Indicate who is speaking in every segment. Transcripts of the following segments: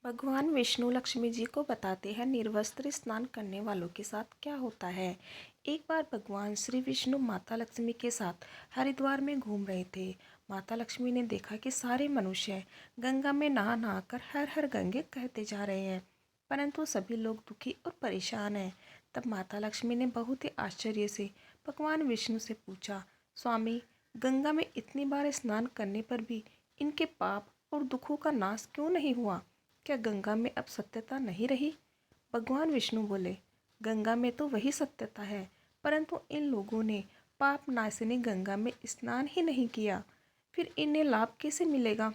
Speaker 1: भगवान विष्णु लक्ष्मी जी को बताते हैं निर्वस्त्र स्नान करने वालों के साथ क्या होता है। एक बार भगवान श्री विष्णु माता लक्ष्मी के साथ हरिद्वार में घूम रहे थे। माता लक्ष्मी ने देखा कि सारे मनुष्य गंगा में नहा नहा कर हर हर गंगे कहते जा रहे हैं, परंतु सभी लोग दुखी और परेशान हैं। तब माता लक्ष्मी ने बहुत ही आश्चर्य से भगवान विष्णु से पूछा, स्वामी, गंगा में इतनी बार स्नान करने पर भी इनके पाप और दुखों का नाश क्यों नहीं हुआ? क्या गंगा में अब सत्यता नहीं रही? भगवान विष्णु बोले, गंगा में तो वही सत्यता है, परंतु इन लोगों ने पाप नाशिनी गंगा में स्नान ही नहीं किया, फिर इन्हें लाभ कैसे मिलेगा?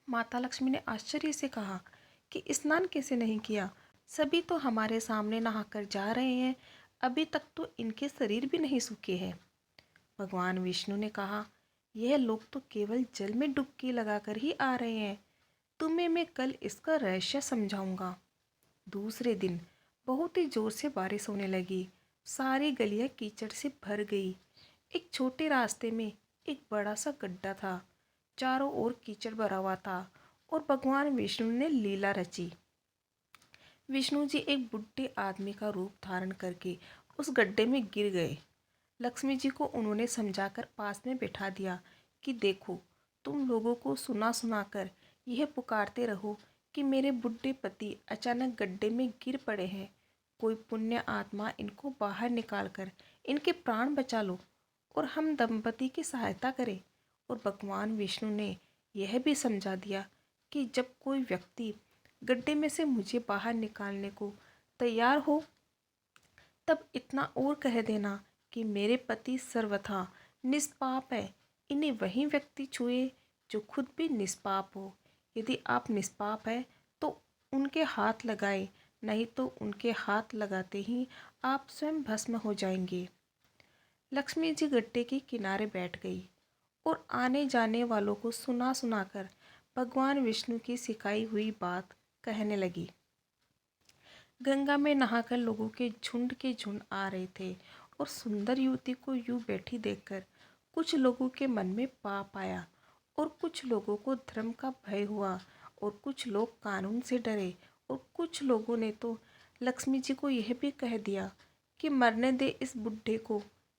Speaker 1: माता लक्ष्मी ने आश्चर्य से कहा कि स्नान कैसे नहीं किया? सभी तो हमारे सामने नहाकर जा रहे हैं, अभी तक तो इनके शरीर भी नहीं सूखे हैं। भगवान विष्णु ने कहा, यह लोग तो केवल जल में डुबकी लगाकर ही आ रहे हैं, तुम्हें मैं कल इसका रहस्य समझाऊंगा। दूसरे दिन बहुत ही जोर से बारिश होने लगी। सारी गलियां कीचड़ से भर गई। एक छोटे रास्ते में एक बड़ा सा गड्ढा था। चारों ओर कीचड़ भरा हुआ था और भगवान विष्णु ने लीला रची। विष्णु जी एक बुढ़े आदमी का रूप धारण करके उस गड्ढे में गिर गए। लक्ष्मी जी को उन्होंने समझाकर पास में बैठा दिया कि देखो, तुम लोगों को सुना सुना कर यह पुकारते रहो कि मेरे बुढ़े पति अचानक गड्ढे में गिर पड़े हैं, कोई पुण्य आत्मा इनको बाहर निकाल कर इनके प्राण बचा लो और हम दंपति की सहायता करें। और भगवान विष्णु ने यह भी समझा दिया कि जब कोई व्यक्ति गड्ढे में से मुझे बाहर निकालने को तैयार हो, तब इतना और कह देना कि मेरे पति सर्वथा निष्पाप है, इन्हें वही व्यक्ति छुए जो खुद भी निष्पाप हो। यदि आप निष्पाप है तो उनके हाथ लगाए, नहीं तो उनके हाथ लगाते ही आप स्वयं भस्म हो जाएंगे। लक्ष्मी जी गड्ढे के किनारे बैठ गई और आने जाने वालों को सुना सुनाकर भगवान विष्णु की सिखाई हुई बात कहने लगी। गंगा में नहाकर लोगों के झुंड आ रहे थे और सुंदर युवती को यूं बैठी देखकर कुछ लोगों के मन में पाप आया और कुछ लोगों को धर्म का भय हुआ और कुछ लोग कानून से डरे और कुछ लोगों ने तो लक्ष्मी जी को यह भी कह दिया कि मरने दे इस बुढ़े को,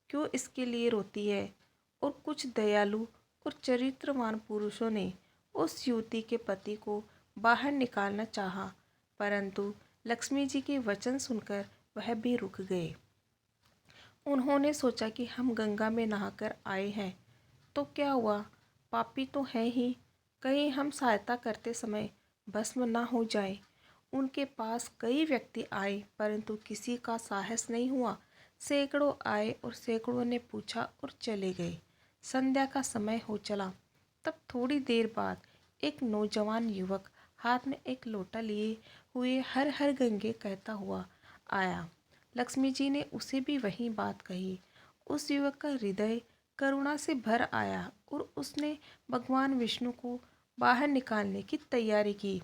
Speaker 1: क्यों इसके लिए रोती है। और कुछ दयालु और चरित्रवान पुरुषों ने उस युवती के पति को बाहर निकालना चाहा, परंतु लक्ष्मी जी के वचन सुनकर वह भी रुक गए। उन्होंने सोचा कि हम गंगा में नहाकर आए हैं तो क्या हुआ, पापी तो हैं ही, कहीं हम सहायता करते समय भस्म ना हो जाए। उनके पास कई व्यक्ति आए परंतु किसी का साहस नहीं हुआ। सैकड़ों आए और सैकड़ों ने पूछा और चले गए। संध्या का समय हो चला। तब थोड़ी देर बाद एक नौजवान युवक हाथ में एक लोटा लिए हुए हर हर गंगे कहता हुआ आया। लक्ष्मी जी ने उसे भी वही बात कही। उस युवक का हृदय करुणा से भर आया और उसने भगवान विष्णु को बाहर निकालने की तैयारी की।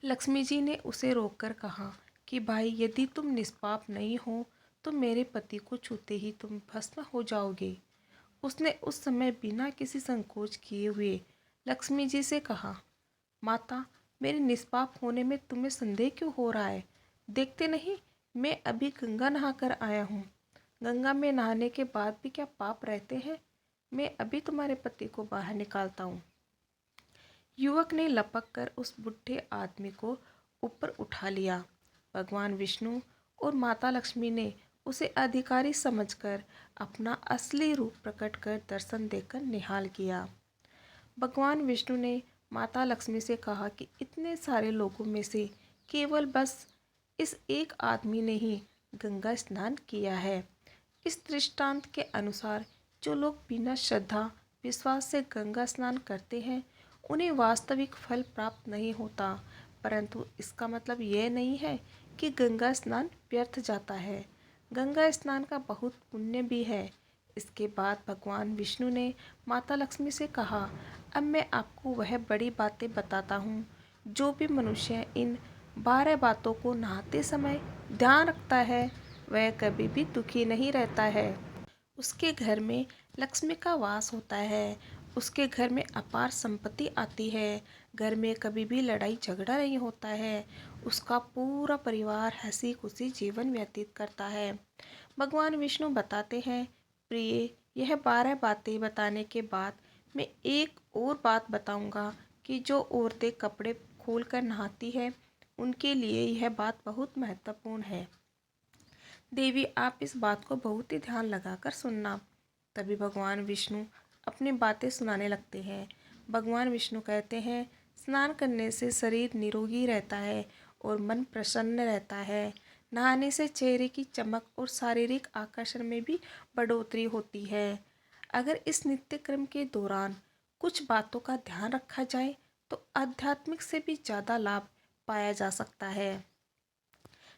Speaker 1: लक्ष्मी जी ने उसे रोककर कहा कि भाई, यदि तुम निष्पाप नहीं हो तो मेरे पति को छूते ही तुम भस्म हो जाओगे। उसने उस समय बिना किसी संकोच किए हुए लक्ष्मी जी से कहा, माता, मेरे निष्पाप होने में तुम्हें संदेह क्यों हो रहा है? देखते नहीं, मैं अभी गंगा नहाकर आया हूँ। गंगा में नहाने के बाद भी क्या पाप रहते हैं? मैं अभी तुम्हारे पति को बाहर निकालता हूँ। युवक ने लपक कर उस बुढ़े आदमी को ऊपर उठा लिया। भगवान विष्णु और माता लक्ष्मी ने उसे अधिकारी समझकर अपना असली रूप प्रकट कर दर्शन देकर निहाल किया। भगवान विष्णु ने माता लक्ष्मी से कहा कि इतने सारे लोगों में से केवल बस इस एक आदमी ने ही गंगा स्नान किया है। इस दृष्टांत के अनुसार जो लोग बिना श्रद्धा विश्वास से गंगा स्नान करते हैं उन्हें वास्तविक फल प्राप्त नहीं होता, परंतु इसका मतलब यह नहीं है कि गंगा स्नान व्यर्थ जाता है। गंगा स्नान का बहुत पुण्य भी है। इसके बाद भगवान विष्णु ने माता लक्ष्मी से कहा, अब मैं आपको वह बड़ी बातें बताता हूँ। जो भी मनुष्य इन 12 बातों को नहाते समय ध्यान रखता है वह कभी भी दुखी नहीं रहता है। उसके घर में लक्ष्मी का वास होता है उसके घर में अपार संपत्ति आती है। घर में कभी भी लड़ाई झगड़ा नहीं होता है। उसका पूरा परिवार हंसी खुशी जीवन व्यतीत करता है। भगवान विष्णु बताते हैं, प्रिय, यह 12 बातें बताने के बाद मैं एक और बात बताऊंगा कि जो औरतें कपड़े खोलकर नहाती है उनके लिए यह बात बहुत महत्वपूर्ण है। देवी, आप इस बात को बहुत ही ध्यान लगाकर सुनना। तभी भगवान विष्णु अपनी बातें सुनाने लगते हैं। भगवान विष्णु कहते हैं, स्नान करने से शरीर निरोगी रहता है और मन प्रसन्न रहता है। नहाने से चेहरे की चमक और शारीरिक आकर्षण में भी बढ़ोतरी होती है। अगर इस नित्य क्रम के दौरान कुछ बातों का ध्यान रखा जाए तो आध्यात्मिक से भी ज़्यादा लाभ पाया जा सकता है।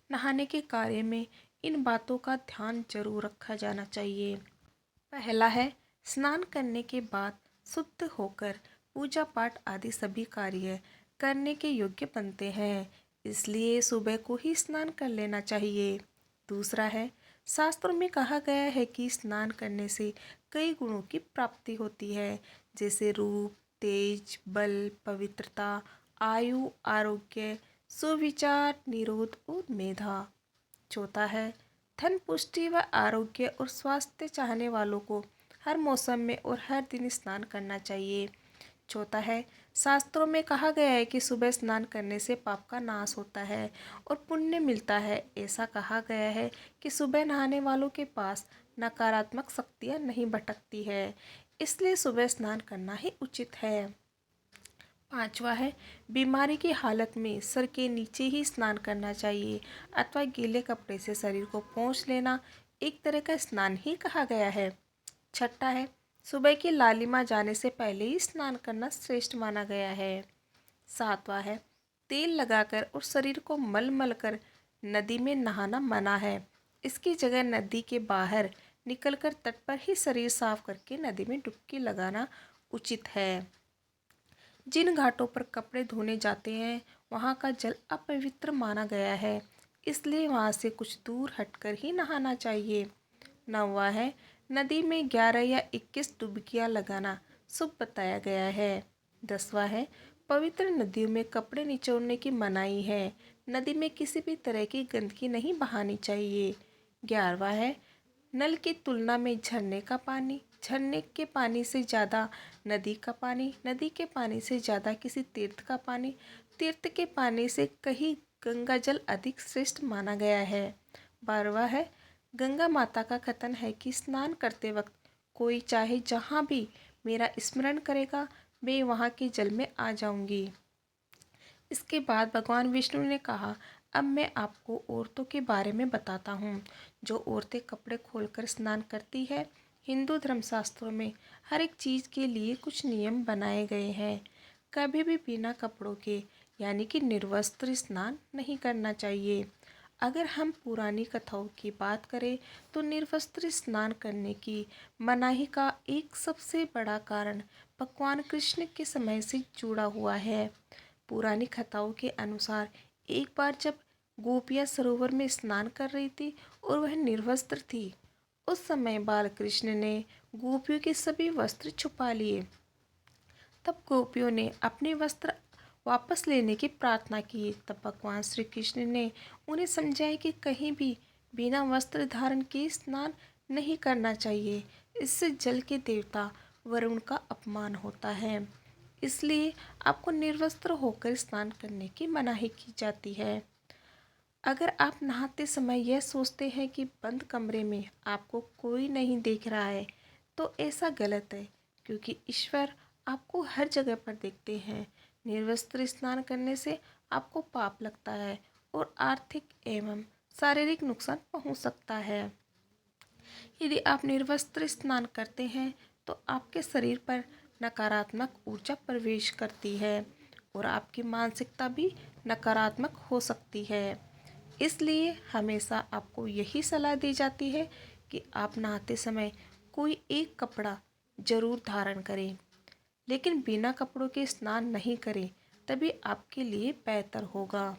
Speaker 1: नहाने के कार्य में इन बातों का ध्यान जरूर रखा जाना चाहिए। पहला है, स्नान करने के बाद शुद्ध होकर पूजा पाठ आदि सभी कार्य करने के योग्य बनते हैं, इसलिए सुबह को ही स्नान कर लेना चाहिए। दूसरा है, शास्त्रों में कहा गया है कि स्नान करने से कई गुणों की प्राप्ति होती है, जैसे रूप, तेज, बल, पवित्रता, आयु, आरोग्य, सुविचार, निरोध और मेधा। चौथा है, धन, पुष्टि व आरोग्य और स्वास्थ्य चाहने वालों को हर मौसम में और हर दिन स्नान करना चाहिए। चौथा है, शास्त्रों में कहा गया है कि सुबह स्नान करने से पाप का नाश होता है और पुण्य मिलता है। ऐसा कहा गया है कि सुबह नहाने वालों के पास नकारात्मक शक्तियाँ नहीं भटकती है, इसलिए सुबह स्नान करना ही उचित है। पांचवा है, बीमारी की हालत में सर के नीचे ही स्नान करना चाहिए अथवा गीले कपड़े से शरीर को पोंछ लेना एक तरह का स्नान ही कहा गया है। छठा है, सुबह की लालिमा जाने से पहले ही स्नान करना श्रेष्ठ माना गया है। सातवां है, तेल लगाकर और शरीर को मल मल कर नदी में नहाना मना है। इसकी जगह नदी के बाहर निकलकर तट पर ही शरीर साफ करके नदी में डुबकी लगाना उचित है। जिन घाटों पर कपड़े धोने जाते हैं वहाँ का जल अपवित्र माना गया है, इसलिए वहाँ से कुछ दूर हटकर ही नहाना चाहिए। नौवां है, नदी में 11 या 21 डुबकियाँ लगाना शुभ बताया गया है। 10वां है, पवित्र नदियों में कपड़े निचोड़ने की मनाही है। नदी में किसी भी तरह की गंदगी नहीं बहानी चाहिए। 11वां है, नल की तुलना में झरने का पानी, झरने के पानी से ज़्यादा नदी का पानी, नदी के पानी से ज़्यादा किसी तीर्थ का पानी, तीर्थ के पानी से कहीं गंगा जल अधिक श्रेष्ठ माना गया है। 12वां है, गंगा माता का कथन है कि स्नान करते वक्त कोई चाहे जहाँ भी मेरा स्मरण करेगा मैं वहाँ के जल में आ जाऊंगी। इसके बाद भगवान विष्णु ने कहा, अब मैं आपको औरतों के बारे में बताता हूँ। जो औरतें कपड़े खोलकर स्नान करती है, हिंदू धर्मशास्त्रों में हर एक चीज़ के लिए कुछ नियम बनाए गए हैं। कभी भी बिना कपड़ों के यानी कि निर्वस्त्र स्नान नहीं करना चाहिए। अगर हम पुरानी कथाओं की बात करें तो निर्वस्त्र स्नान करने की मनाही का एक सबसे बड़ा कारण भगवान कृष्ण के समय से जुड़ा हुआ है। पुरानी कथाओं के अनुसार एक बार जब गोपियाँ सरोवर में स्नान कर रही थी और वह निर्वस्त्र थी, उस समय बाल कृष्ण ने गोपियों के सभी वस्त्र छुपा लिए। तब गोपियों ने अपने वस्त्र वापस लेने की प्रार्थना की। तब भगवान श्री कृष्ण ने उन्हें समझाया कि कहीं भी बिना वस्त्र धारण किए स्नान नहीं करना चाहिए, इससे जल के देवता वरुण का अपमान होता है। इसलिए आपको निर्वस्त्र होकर स्नान करने की मनाही की जाती है। अगर आप नहाते समय यह सोचते हैं कि बंद कमरे में आपको कोई नहीं देख रहा है तो ऐसा गलत है, क्योंकि ईश्वर आपको हर जगह पर देखते हैं। निर्वस्त्र स्नान करने से आपको पाप लगता है और आर्थिक एवं शारीरिक नुकसान पहुंच सकता है। यदि आप निर्वस्त्र स्नान करते हैं तो आपके शरीर पर नकारात्मक ऊर्जा प्रवेश करती है और आपकी मानसिकता भी नकारात्मक हो सकती है। इसलिए हमेशा आपको यही सलाह दी जाती है कि आप नहाते समय कोई एक कपड़ा जरूर धारण करें, लेकिन बिना कपड़ों के स्नान नहीं करें, तभी आपके लिए बेहतर होगा।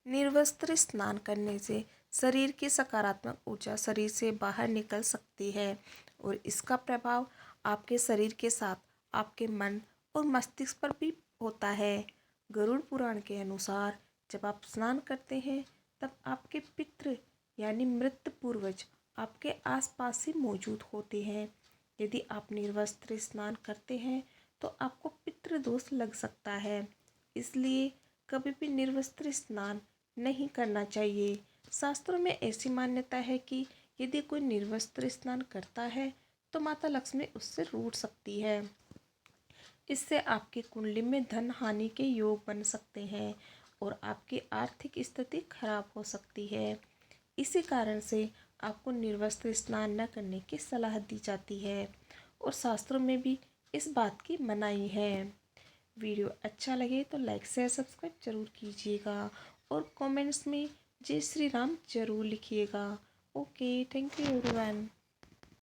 Speaker 1: निर्वस्त्र स्नान करने से शरीर की सकारात्मक ऊर्जा शरीर से बाहर निकल सकती है और इसका प्रभाव आपके शरीर के साथ आपके मन और मस्तिष्क पर भी होता है। गरुड़ पुराण के अनुसार जब आप स्नान करते हैं तब आपके पितृ यानी मृत पूर्वज आपके आसपास ही मौजूद होते हैं। यदि आप निर्वस्त्र स्नान करते हैं तो आपको पितृदोष लग सकता है, इसलिए कभी भी निर्वस्त्र स्नान नहीं करना चाहिए। शास्त्रों में ऐसी मान्यता है कि यदि कोई निर्वस्त्र स्नान करता है तो माता लक्ष्मी उससे रूठ सकती है। इससे आपकी कुंडली में धन हानि के योग बन सकते हैं और आपकी आर्थिक स्थिति खराब हो सकती है। इसी कारण से आपको निर्वस्त्र स्नान न करने की सलाह दी जाती है और शास्त्रों में भी इस बात की मनाही है। वीडियो अच्छा लगे तो लाइक शेयर सब्सक्राइब जरूर कीजिएगा और कमेंट्स में जय श्री राम जरूर लिखिएगा। Okay, thank you everyone.